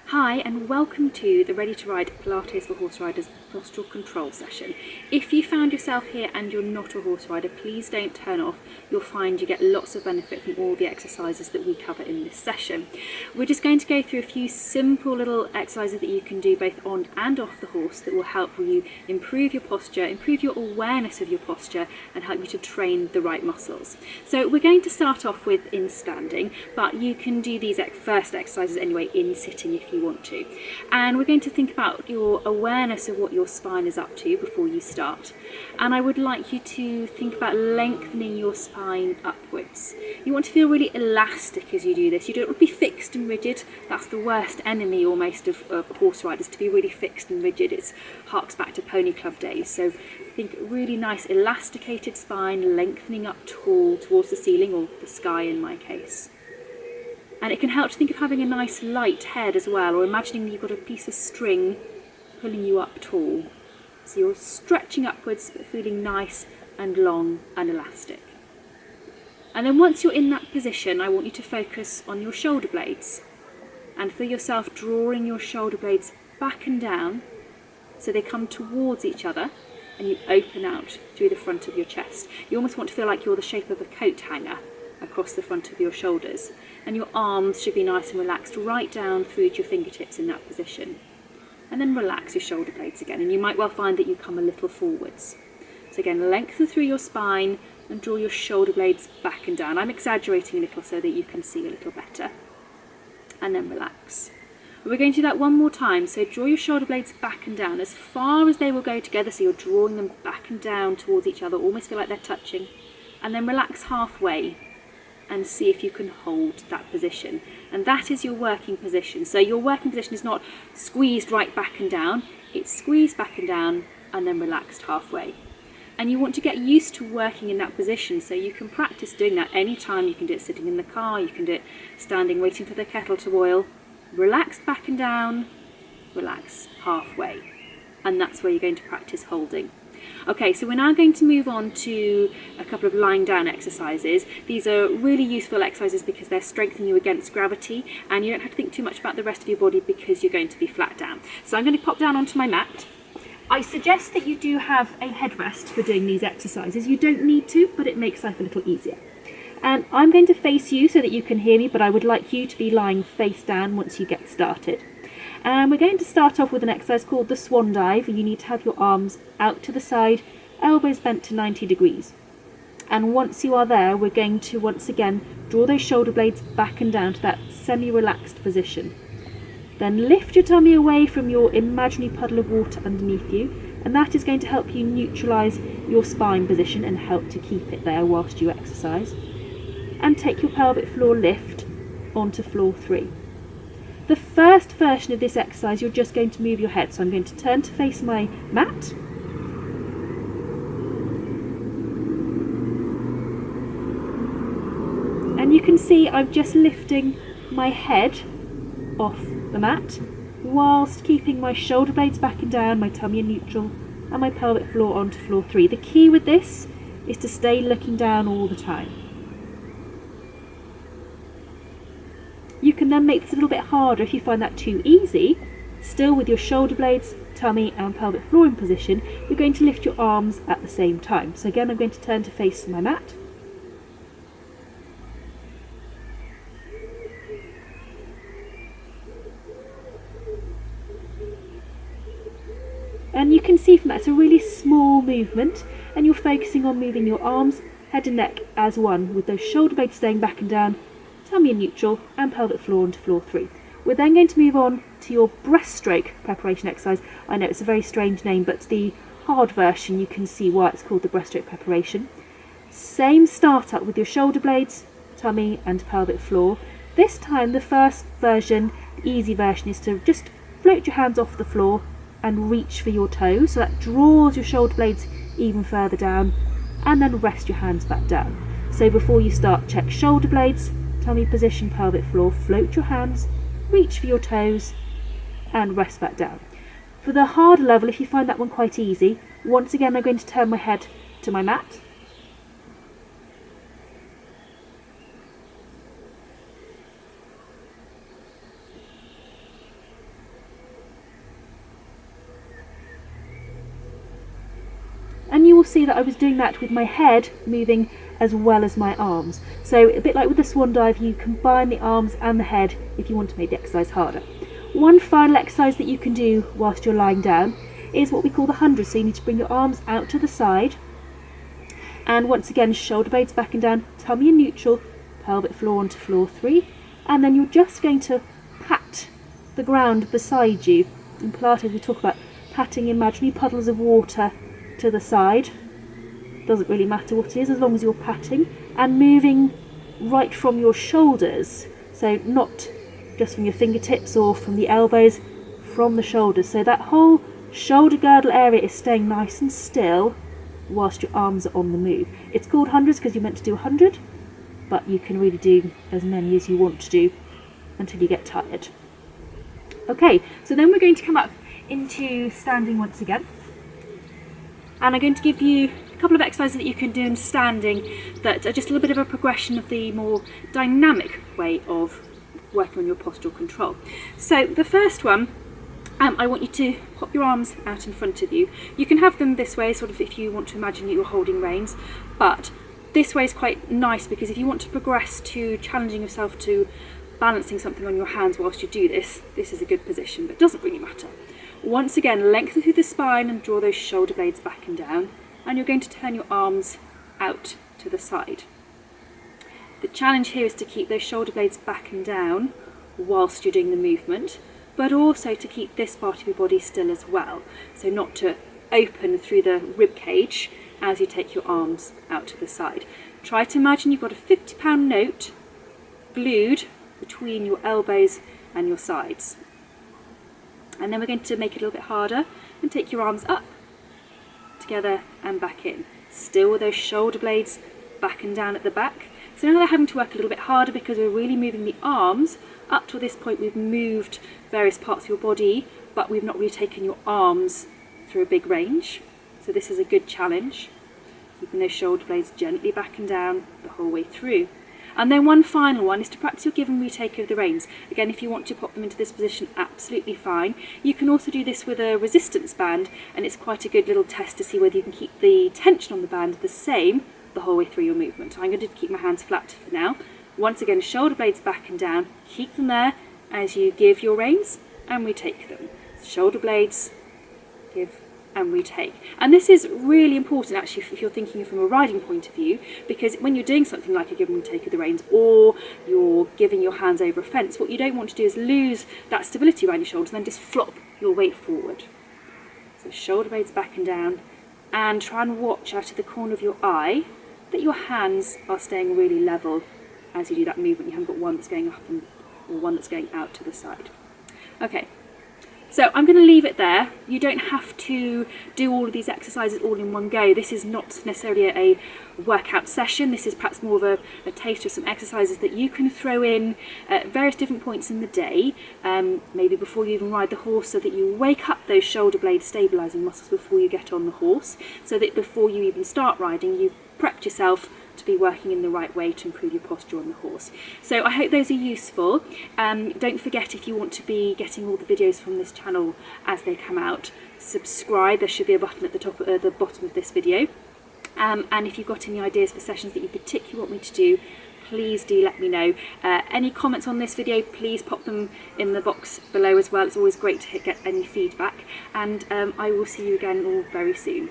Hi and welcome to the Ready to Ride Pilates for Horse Riders Postural Control session. If you found yourself here and you're not a horse rider, please don't turn off. You'll find you get lots of benefit from all the exercises that we cover in this session. We're just going to go through a few simple little exercises that you can do both on and off the horse that will help you improve your posture, improve your awareness of your posture and help you to train the right muscles. So we're going to start off with in standing, but you can do these first exercises anyway in sitting if you want to. And we're going to think about your awareness of what your spine is up to before you start. And I would like you to think about lengthening your spine upwards. You want to feel really elastic as you do this. You don't want to be fixed and rigid. That's the worst enemy almost of horse riders, to be really fixed and rigid. It harks back to pony club days. So think really nice elasticated spine, lengthening up tall towards the ceiling or the sky in my case. And it can help to think of having a nice light head as well, or imagining you've got a piece of string pulling you up tall. So you're stretching upwards but feeling nice and long and elastic. And then once you're in that position, I want you to focus on your shoulder blades and feel yourself drawing your shoulder blades back and down so they come towards each other and you open out through the front of your chest. You almost want to feel like you're the shape of a coat hanger across the front of your shoulders, and your arms should be nice and relaxed right down through to your fingertips in that position. And then relax your shoulder blades again, and you might well find that you come a little forwards. So again, lengthen through your spine and draw your shoulder blades back and down. I'm exaggerating a little so that you can see a little better. And then relax. We're going to do that one more time. So draw your shoulder blades back and down as far as they will go together, so you're drawing them back and down towards each other, almost feel like they're touching. And then relax halfway and see if you can hold that position. And that is your working position. So your working position is not squeezed right back and down, it's squeezed back and down and then relaxed halfway. And you want to get used to working in that position, so you can practice doing that anytime. You can do it sitting in the car, you can do it standing waiting for the kettle to boil. Relaxed back and down, relax halfway. And that's where you're going to practice holding. Okay, so we're now going to move on to a couple of lying down exercises. These are really useful exercises because they're strengthening you against gravity, and you don't have to think too much about the rest of your body because you're going to be flat down. So I'm going to pop down onto my mat. I suggest that you do have a headrest for doing these exercises. You don't need to, but it makes life a little easier. And I'm going to face you so that you can hear me, but I would like you to be lying face down once you get started. And we're going to start off with an exercise called the swan dive. You need to have your arms out to the side, elbows bent to 90 degrees. And once you are there, we're going to once again draw those shoulder blades back and down to that semi-relaxed position. Then lift your tummy away from your imaginary puddle of water underneath you, and that is going to help you neutralise your spine position and help to keep it there whilst you exercise. And take your pelvic floor lift onto floor 3. The first version of this exercise, you're just going to move your head. So I'm going to turn to face my mat. And you can see I'm just lifting my head off the mat whilst keeping my shoulder blades back and down, my tummy in neutral, and my pelvic floor onto floor 3. The key with this is to stay looking down all the time. You can then make this a little bit harder if you find that too easy. Still with your shoulder blades, tummy and pelvic floor in position, you're going to lift your arms at the same time. So again, I'm going to turn to face my mat. And you can see from that it's a really small movement, and you're focusing on moving your arms, head and neck as one, with those shoulder blades staying back and down, tummy in neutral and pelvic floor onto floor 3. We're then going to move on to your breaststroke preparation exercise. I know it's a very strange name, but the hard version, you can see why it's called the breaststroke preparation. Same start up with your shoulder blades, tummy and pelvic floor. This time the first version, the easy version, is to just float your hands off the floor and reach for your toes. So that draws your shoulder blades even further down, and then rest your hands back down. So before you start, check shoulder blades, tummy position, pelvic floor, float your hands, reach for your toes and rest back down. For the harder level, if you find that one quite easy, once again I'm going to turn my head to my mat. you will see that I was doing that with my head moving as well as my arms. So a bit like with the swan dive, you combine the arms and the head if you want to make the exercise harder. One final exercise that you can do whilst you're lying down is what we call the 100. So you need to bring your arms out to the side, and once again shoulder blades back and down, tummy in neutral, pelvic floor onto floor 3, and then you're just going to pat the ground beside you. In Pilates we talk about patting imaginary puddles of water to the side. Doesn't really matter what it is as long as you're patting, and moving right from your shoulders, so not just from your fingertips or from the elbows, from the shoulders. So that whole shoulder girdle area is staying nice and still whilst your arms are on the move. It's called hundreds because you're meant to do 100, but you can really do as many as you want to do until you get tired. Okay, so then we're going to come up into standing once again, and I'm going to give you a couple of exercises that you can do in standing that are just a little bit of a progression of the more dynamic way of working on your postural control. So the first one, I want you to pop your arms out in front of you. You can have them this way, sort of if you want to imagine that you're holding reins, but this way is quite nice because if you want to progress to challenging yourself to balancing something on your hands whilst you do this, this is a good position, but it doesn't really matter. Once again, lengthen through the spine and draw those shoulder blades back and down, and you're going to turn your arms out to the side. The challenge here is to keep those shoulder blades back and down whilst you're doing the movement, but also to keep this part of your body still as well, so not to open through the rib cage as you take your arms out to the side. Try to imagine you've got a £50 note glued between your elbows and your sides. And then we're going to make it a little bit harder and take your arms up, together and back in. Still with those shoulder blades back and down at the back. So now they're having to work a little bit harder because we're really moving the arms. Up to this point we've moved various parts of your body, but we've not really taken your arms through a big range. So this is a good challenge. Keeping those shoulder blades gently back and down the whole way through. And then one final one is to practice your give and retake of the reins. Again, if you want to pop them into this position, absolutely fine. You can also do this with a resistance band, and it's quite a good little test to see whether you can keep the tension on the band the same the whole way through your movement. I'm going to keep my hands flat for now. Once again, shoulder blades back and down. Keep them there as you give your reins and retake them. Shoulder blades, give and retake. And this is really important actually if you're thinking from a riding point of view, because when you're doing something like a give and retake of the reins, or you're giving your hands over a fence, what you don't want to do is lose that stability around your shoulders and then just flop your weight forward. So shoulder blades back and down, and try and watch out of the corner of your eye that your hands are staying really level as you do that movement. You haven't got one that's going up or one that's going out to the side. Okay. So I'm going to leave it there. You don't have to do all of these exercises all in one go. This is not necessarily a workout session. This is perhaps more of a taste of some exercises that you can throw in at various different points in the day, maybe before you even ride the horse, so that you wake up those shoulder blade stabilising muscles before you get on the horse, so that before you even start riding, you've prepped yourself to be working in the right way to improve your posture on the horse. So I hope those are useful. Don't forget, if you want to be getting all the videos from this channel as they come out, subscribe. There should be a button at the top, the bottom of this video. And if you've got any ideas for sessions that you particularly want me to do, please do let me know. Any comments on this video, please pop them in the box below as well. It's always great to get any feedback, and I will see you again all very soon.